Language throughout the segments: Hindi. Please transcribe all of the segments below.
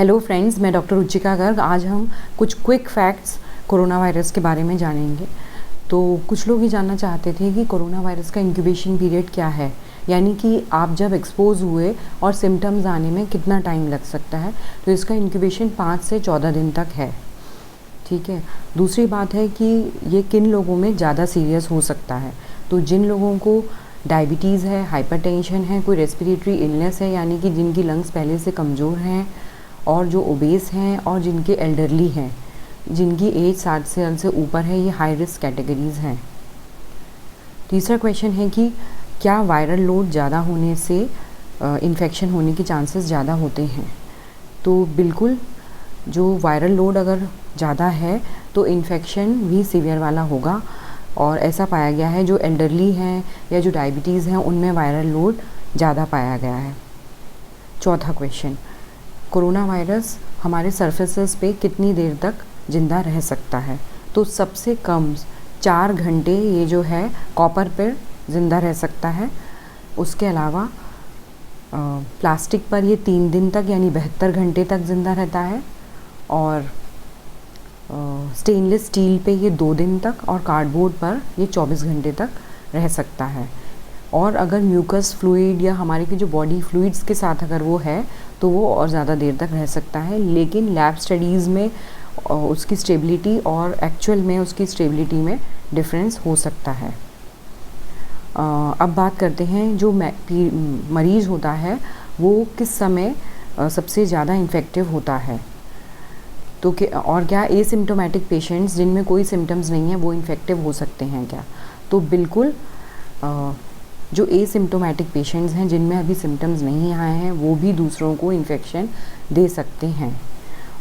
हेलो फ्रेंड्स, मैं डॉक्टर रुचिका गर्ग। आज हम कुछ क्विक फैक्ट्स कोरोना वायरस के बारे में जानेंगे। तो कुछ लोग ये जानना चाहते थे कि कोरोना वायरस का इंक्यूबेशन पीरियड क्या है, यानी कि आप जब एक्सपोज हुए और सिम्टम्स आने में कितना टाइम लग सकता है। तो इसका इंक्यूबेशन 5 से 14 दिन तक है। ठीक है। दूसरी बात है कि ये किन लोगों में ज़्यादा सीरियस हो सकता है। तो जिन लोगों को डायबिटीज़ है, हाइपरटेंशन है, कोई रेस्पिरेटरी इलनेस है, यानी कि जिनकी लंग्स पहले से कमज़ोर हैं, और जो ओबेस हैं और जिनके एल्डरली हैं, जिनकी एज 60 साल से ऊपर है, ये हाई रिस्क कैटेगरीज़ हैं। तीसरा क्वेश्चन है कि क्या वायरल लोड ज़्यादा होने से इन्फेक्शन होने के चांसेस ज़्यादा होते हैं। तो बिल्कुल, जो वायरल लोड अगर ज़्यादा है तो इन्फेक्शन भी सीवियर वाला होगा, और ऐसा पाया गया है जो एल्डरली हैं या जो डायबिटीज़ हैं उनमें वायरल लोड ज़्यादा पाया गया है। चौथा क्वेश्चन, कोरोना वायरस हमारे सरफेसेस पे कितनी देर तक ज़िंदा रह सकता है। तो सबसे कम 4 घंटे ये जो है कॉपर पर ज़िंदा रह सकता है। उसके अलावा प्लास्टिक पर ये 3 दिन तक यानी 72 घंटे तक ज़िंदा रहता है, और स्टेनलेस स्टील पे ये 2 दिन तक, और कार्डबोर्ड पर ये 24 घंटे तक रह सकता है। और अगर म्यूकस फ्लूइड या हमारे की जो बॉडी फ्लूइड्स के साथ अगर वो है तो वो और ज़्यादा देर तक रह सकता है। लेकिन लैब स्टडीज़ में उसकी स्टेबिलिटी और एक्चुअल में उसकी स्टेबिलिटी में डिफरेंस हो सकता है। अब बात करते हैं जो मरीज़ होता है वो किस समय सबसे ज़्यादा इन्फेक्टिव होता है। तो और क्या एसिम्प्टोमेटिक पेशेंट्स जिनमें कोई सिम्टम्स नहीं है वो इन्फेक्टिव हो सकते हैं क्या। तो बिल्कुल, जो एसिम्प्टोमेटिक पेशेंट्स हैं जिनमें अभी सिम्टम्स नहीं आए हैं वो भी दूसरों को इन्फेक्शन दे सकते हैं।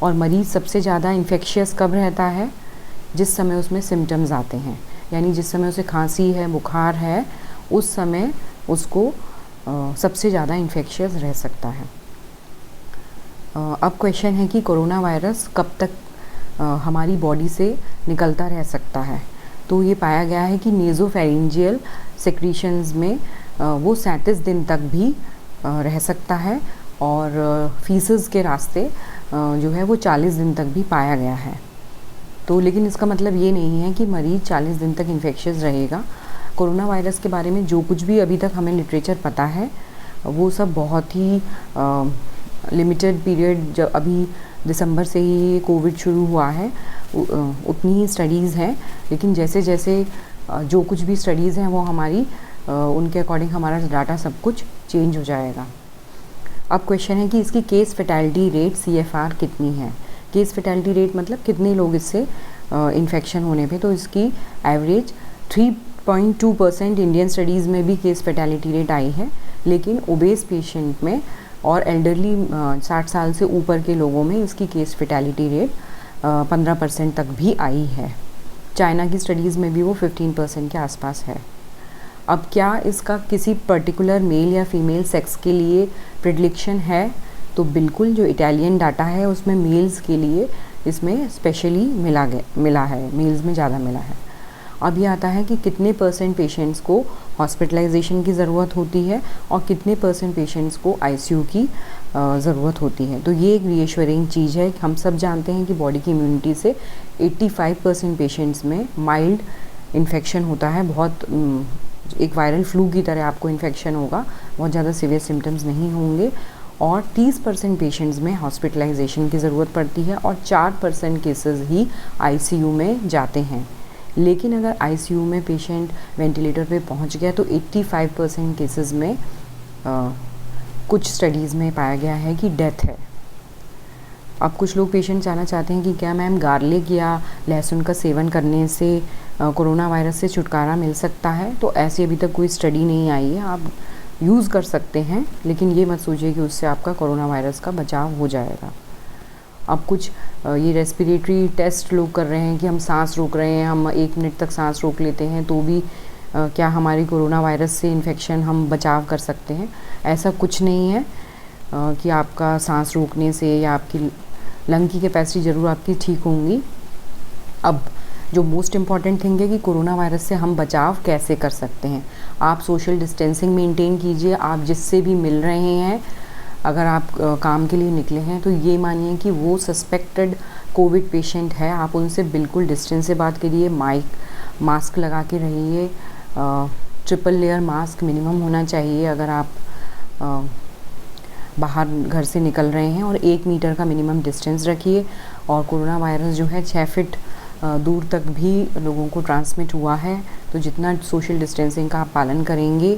और मरीज़ सबसे ज़्यादा इन्फेक्शियस कब रहता है, जिस समय उसमें सिम्टम्स आते हैं, यानी जिस समय उसे खांसी है, बुखार है, उस समय उसको सबसे ज़्यादा इन्फेक्शियस रह सकता है। अब क्वेश्चन है कि कोरोना वायरस कब तक हमारी बॉडी से निकलता रह सकता है। तो ये पाया गया है कि नेज़ोफेरिंजियल सेक्रीशंस में वो 37 दिन तक भी रह सकता है, और फीसेस के रास्ते जो है वो 40 दिन तक भी पाया गया है। तो लेकिन इसका मतलब ये नहीं है कि मरीज़ 40 दिन तक इन्फेक्शियस रहेगा। कोरोना वायरस के बारे में जो कुछ भी अभी तक हमें लिटरेचर पता है वो सब बहुत ही लिमिटेड पीरियड, जब अभी दिसंबर से ही कोविड शुरू हुआ है उतनी ही स्टडीज़ हैं। लेकिन जैसे जैसे जो कुछ भी स्टडीज़ हैं वो हमारी उनके अकॉर्डिंग हमारा डाटा सब कुछ चेंज हो जाएगा। अब क्वेश्चन है कि इसकी केस फैटेलिटी रेट CFR कितनी है। केस फैटेलिटी रेट मतलब कितने लोग इससे इन्फेक्शन होने पे, तो इसकी एवरेज 3.2% इंडियन स्टडीज़ में भी केस फैटेलिटी रेट आई है। लेकिन ओबेस पेशेंट में और एल्डरली 60 साल से ऊपर के लोगों में इसकी केस फैटेलिटी रेट 15% तक भी आई है। चाइना की स्टडीज़ में भी वो 15% के आसपास है। अब क्या इसका किसी पर्टिकुलर मेल या फीमेल सेक्स के लिए प्रेडिलेक्शन है। तो बिल्कुल, जो इटालियन डाटा है उसमें मेल्स के लिए इसमें स्पेशली मिला है, मेल्स में ज़्यादा मिला है। अब ये आता है कि कितने % पेशेंट्स को हॉस्पिटलाइजेशन की ज़रूरत होती है और कितने % पेशेंट्स को ICU की ज़रूरत होती है। तो ये एक रीएश्योरिंग चीज़ है। हम सब जानते हैं कि बॉडी की इम्यूनिटी से 85% पेशेंट्स में माइल्ड इन्फेक्शन होता है। बहुत एक वायरल फ्लू की तरह आपको इन्फेक्शन होगा, बहुत ज़्यादा सीवियर सिम्टम्स नहीं होंगे। और 30% पेशेंट्स में हॉस्पिटलाइजेशन की ज़रूरत पड़ती है, और 4% केसेस ही ICU में जाते हैं। लेकिन अगर ICU में पेशेंट वेंटिलेटर पे पहुंच गया तो 85% केसेस में कुछ स्टडीज़ में पाया गया है कि डेथ है। अब कुछ लोग पेशेंट जानना चाहते हैं कि क्या मैम गार्लिक या लहसुन का सेवन करने से कोरोना वायरस से छुटकारा मिल सकता है। तो ऐसी अभी तक कोई स्टडी नहीं आई है। आप यूज़ कर सकते हैं, लेकिन ये मत सोचिए कि उससे आपका कोरोना वायरस का बचाव हो जाएगा। अब कुछ ये रेस्पिरेटरी टेस्ट लोग कर रहे हैं कि हम सांस रोक रहे हैं, हम 1 मिनट तक सांस रोक लेते हैं तो भी क्या हमारी कोरोना वायरस से इन्फेक्शन हम बचाव कर सकते हैं। ऐसा कुछ नहीं है कि आपका सांस रोकने से या आपकी लंग की कैपेसिटी ज़रूर आपकी ठीक होंगी। अब जो मोस्ट इम्पॉर्टेंट थिंग है कि कोरोना वायरस से हम बचाव कैसे कर सकते हैं। आप सोशल डिस्टेंसिंग मेंटेन कीजिए। आप जिससे भी मिल रहे हैं अगर आप काम के लिए निकले हैं तो ये मानिए कि वो सस्पेक्टेड कोविड पेशेंट है, आप उनसे बिल्कुल डिस्टेंस से बात करिए, मास्क लगा के रहिए, ट्रिपल लेयर मास्क मिनिमम होना चाहिए अगर आप बाहर घर से निकल रहे हैं, और 1 मीटर का मिनिमम डिस्टेंस रखिए। और कोरोना वायरस जो है 6 फीट दूर तक भी लोगों को ट्रांसमिट हुआ है, तो जितना सोशल डिस्टेंसिंग का आप पालन करेंगे,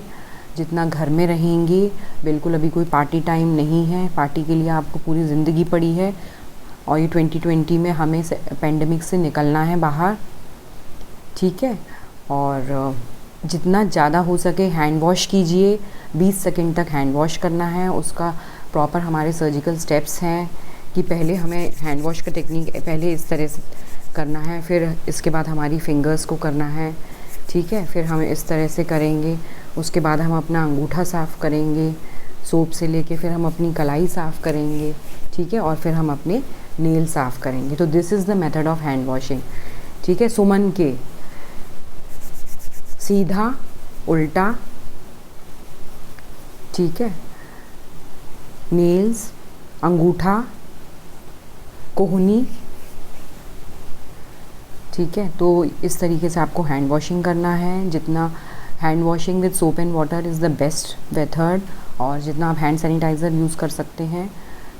जितना घर में रहेंगे, बिल्कुल अभी कोई पार्टी टाइम नहीं है, पार्टी के लिए आपको पूरी ज़िंदगी पड़ी है, और ये 2020 में हमें पेंडेमिक से निकलना है बाहर, ठीक है। और जितना ज़्यादा हो सके हैंड वॉश कीजिए, 20 सेकंड तक हैंड वॉश करना है। उसका प्रॉपर हमारे सर्जिकल स्टेप्स हैं कि पहले हमें हैंड वॉश का टेक्निक पहले इस तरह से करना है, फिर इसके बाद हमारी फिंगर्स को करना है, ठीक है। फिर हम इस तरह से करेंगे, उसके बाद हम अपना अंगूठा साफ़ करेंगे सोप से लेके, फिर हम अपनी कलाई साफ़ करेंगे, ठीक है, और फिर हम अपने नेल साफ़ करेंगे। तो this is the method of hand washing, ठीक है। सुमन के सीधा, उल्टा, ठीक है, नेल्स, अंगूठा, कोहनी, ठीक है। तो इस तरीके से आपको हैंड वॉशिंग करना है। जितना hand washing with soap and water is the best method, और जितना आप हैंड सैनिटाइज़र यूज़ कर सकते हैं,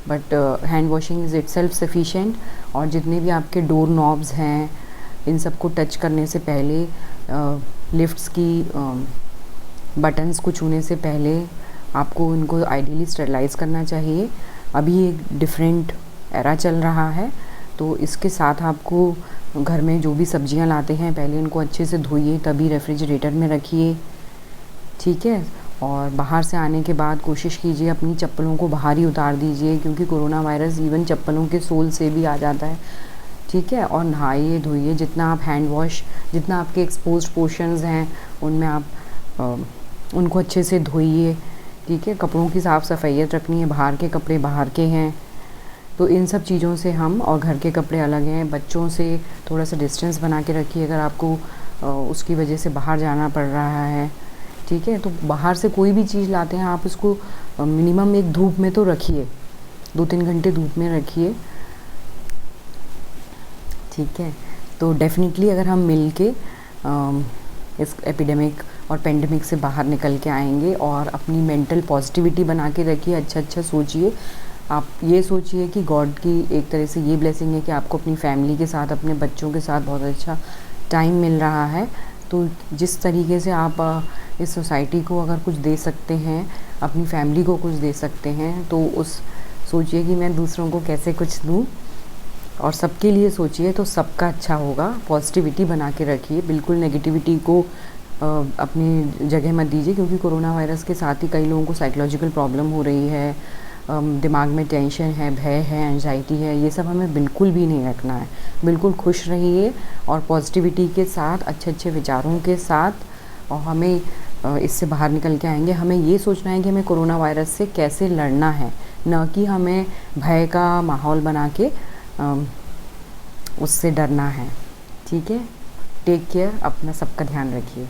but hand washing is itself sufficient. और जितने भी आपके डोर नॉब्स हैं, इन सबको टच करने से पहले, लिफ्ट्स की बटन्स को छूने से पहले आपको इनको आइडियली स्टरलाइज़ करना चाहिए। अभी एक डिफरेंट एरा चल रहा है, तो इसके साथ आपको घर में जो भी सब्जियां लाते हैं पहले इनको अच्छे से धोइए, तभी रेफ्रिजरेटर में रखिए, ठीक है। और बाहर से आने के बाद कोशिश कीजिए अपनी चप्पलों को बाहर ही उतार दीजिए, क्योंकि कोरोना वायरस इवन चप्पलों के सोल से भी आ जाता है, ठीक है। और नहाइए धोइए, जितना आप हैंड वॉश, जितना आपके एक्सपोज्ड पोर्शंस हैं उनमें आप उनको अच्छे से धोइए, ठीक है। कपड़ों की साफ़ सफाइयत रखनी है, बाहर के कपड़े बाहर के हैं, तो इन सब चीज़ों से हम, और घर के कपड़े अलग हैं। बच्चों से थोड़ा सा डिस्टेंस बना के रखिए अगर आपको उसकी वजह से बाहर जाना पड़ रहा है, ठीक है। तो बाहर से कोई भी चीज़ लाते हैं आप उसको मिनिमम एक धूप में तो रखिए, 2-3 घंटे धूप में रखिए, ठीक है। तो डेफिनेटली अगर हम मिल के इस एपिडेमिक और पेंडेमिक से बाहर निकल के आएंगे, और अपनी मेंटल पॉजिटिविटी बना के रखिए, अच्छा सोचिए। आप ये सोचिए कि गॉड की एक तरह से ये ब्लेसिंग है कि आपको अपनी फैमिली के साथ, अपने बच्चों के साथ बहुत अच्छा टाइम मिल रहा है। तो जिस तरीके से आप इस सोसाइटी को अगर कुछ दे सकते हैं, अपनी फैमिली को कुछ दे सकते हैं, तो उस सोचिए कि मैं दूसरों को कैसे कुछ दूँ, और सबके लिए सोचिए तो सबका अच्छा होगा। पॉजिटिविटी बना के रखिए, बिल्कुल नेगेटिविटी को अपनी जगह मत दीजिए, क्योंकि कोरोना वायरस के साथ ही कई लोगों को साइकोलॉजिकल प्रॉब्लम हो रही है, दिमाग में टेंशन है, भय है, एंजाइटी है। ये सब हमें बिल्कुल भी नहीं रखना है। बिल्कुल खुश रहिए और पॉजिटिविटी के साथ, अच्छे विचारों के साथ, और हमें इससे बाहर निकल के आएंगे। हमें ये सोचना है कि हमें कोरोना वायरस से कैसे लड़ना है, न कि हमें भय का माहौल बना के उससे डरना है, ठीक है। टेक केयर, अपना सबका ध्यान रखिए।